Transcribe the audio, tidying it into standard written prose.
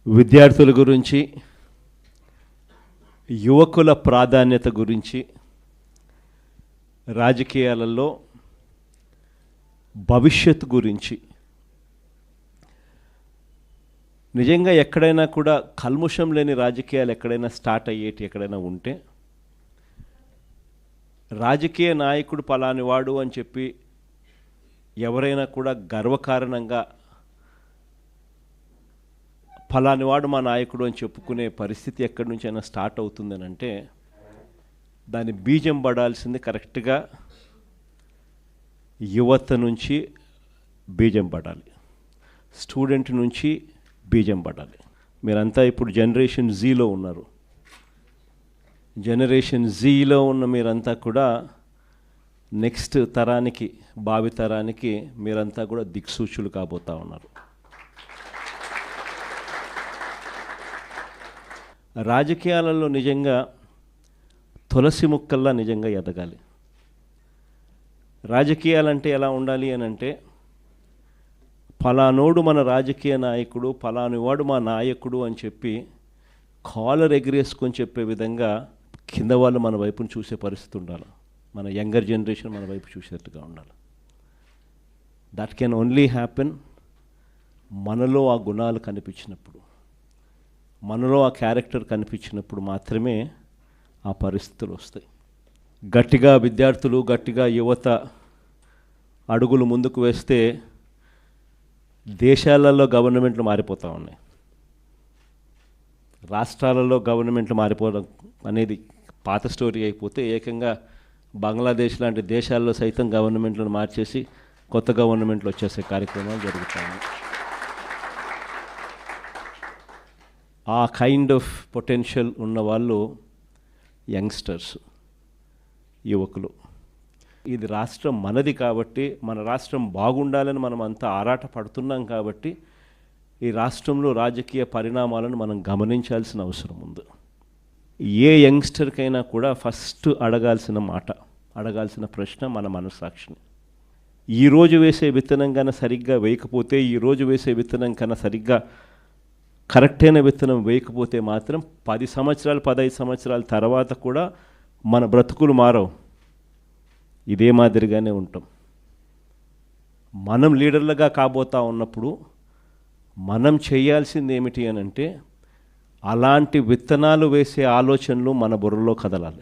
విద్యార్థుల గురించి, యువకుల ప్రాధాన్యత గురించి, రాజకీయాలలో భవిష్యత్తు గురించి నిజంగా ఎక్కడైనా కూడా కల్ముషం లేని రాజకీయాలు ఎక్కడైనా స్టార్ట్ అయ్యేటి ఎక్కడైనా ఉంటే రాజకీయ నాయకుడు పలాని వాడు అని చెప్పి ఎవరైనా కూడా గర్వకారణంగా ఫలాని వాడు మా నాయకుడు అని చెప్పుకునే పరిస్థితి ఎక్కడి నుంచైనా స్టార్ట్ అవుతుందని అంటే దాని బీజం పడాల్సింది కరెక్ట్గా యువత నుంచి బీజం పడాలి, స్టూడెంట్ నుంచి బీజం పడాలి. మీరంతా ఇప్పుడు జనరేషన్ జీలో ఉన్నారు. జనరేషన్ జీలో ఉన్న మీరంతా కూడా నెక్స్ట్ తరానికి, భావి తరానికి మీరంతా కూడా దిక్సూచులు కాబోతూ ఉన్నారు. రాజకీయాలలో నిజంగా తులసి మొక్కల్లా నిజంగా ఎదగాలి. రాజకీయాలంటే ఎలా ఉండాలి అని అంటే ఫలానోడు మన రాజకీయ నాయకుడు, ఫలానివాడు మా నాయకుడు అని చెప్పి కాలర్ ఎగిరేసుకొని చెప్పే విధంగా కింద వాళ్ళు మన వైపును చూసే పరిస్థితి ఉండాలి. మన యంగర్ జనరేషన్ మన వైపు చూసేట్టుగా ఉండాలి. దట్ కెన్ ఓన్లీ హ్యాపెన్ మనలో ఆ గుణాలు కనిపించినప్పుడు, మనలో ఆ క్యారెక్టర్ కనిపించినప్పుడు మాత్రమే ఆ పరిస్థితులు వస్తాయి. గట్టిగా విద్యార్థులు, గట్టిగా యువత అడుగులు ముందుకు వేస్తే దేశాలలో గవర్నమెంట్లు మారిపోతూ ఉన్నాయి. రాష్ట్రాలలో గవర్నమెంట్లు మారిపోవడం అనేది పాత స్టోరీ అయిపోతే ఏకంగా బంగ్లాదేశ్ లాంటి దేశాల్లో సైతం గవర్నమెంట్లను మార్చేసి కొత్త గవర్నమెంట్లు వచ్చేసే కార్యక్రమాలు జరుగుతాయి. ఆ కైండ్ ఆఫ్ పొటెన్షియల్ ఉన్న వాళ్ళు యంగ్స్టర్స్, యువకులు. ఇది రాష్ట్రం మనది కాబట్టి, మన రాష్ట్రం బాగుండాలని మనం అంతా ఆరాట పడుతున్నాం కాబట్టి ఈ రాష్ట్రంలో రాజకీయ పరిణామాలను మనం గమనించాల్సిన అవసరం ఉంది. ఏ యంగ్స్టర్కైనా కూడా ఫస్ట్ అడగాల్సిన ప్రశ్న మన మనస్సాక్షిని. ఈరోజు వేసే విత్తనం కన్నా సరిగ్గా వేయకపోతే, ఈరోజు వేసే విత్తనం కన్నా సరిగ్గా కరెక్ట్ అయిన విత్తనం వేయకపోతే మాత్రం 10 సంవత్సరాలు 15 సంవత్సరాల తర్వాత కూడా మన బ్రతుకులు మారవు, ఇదే మాదిరిగానే ఉంటాం. మనం లీడర్లుగా కాబోతా ఉన్నప్పుడు మనం చేయాల్సింది ఏమిటి అని అంటే అలాంటి విత్తనాలు వేసే ఆలోచనలు మన బుర్రలో కదలాలి.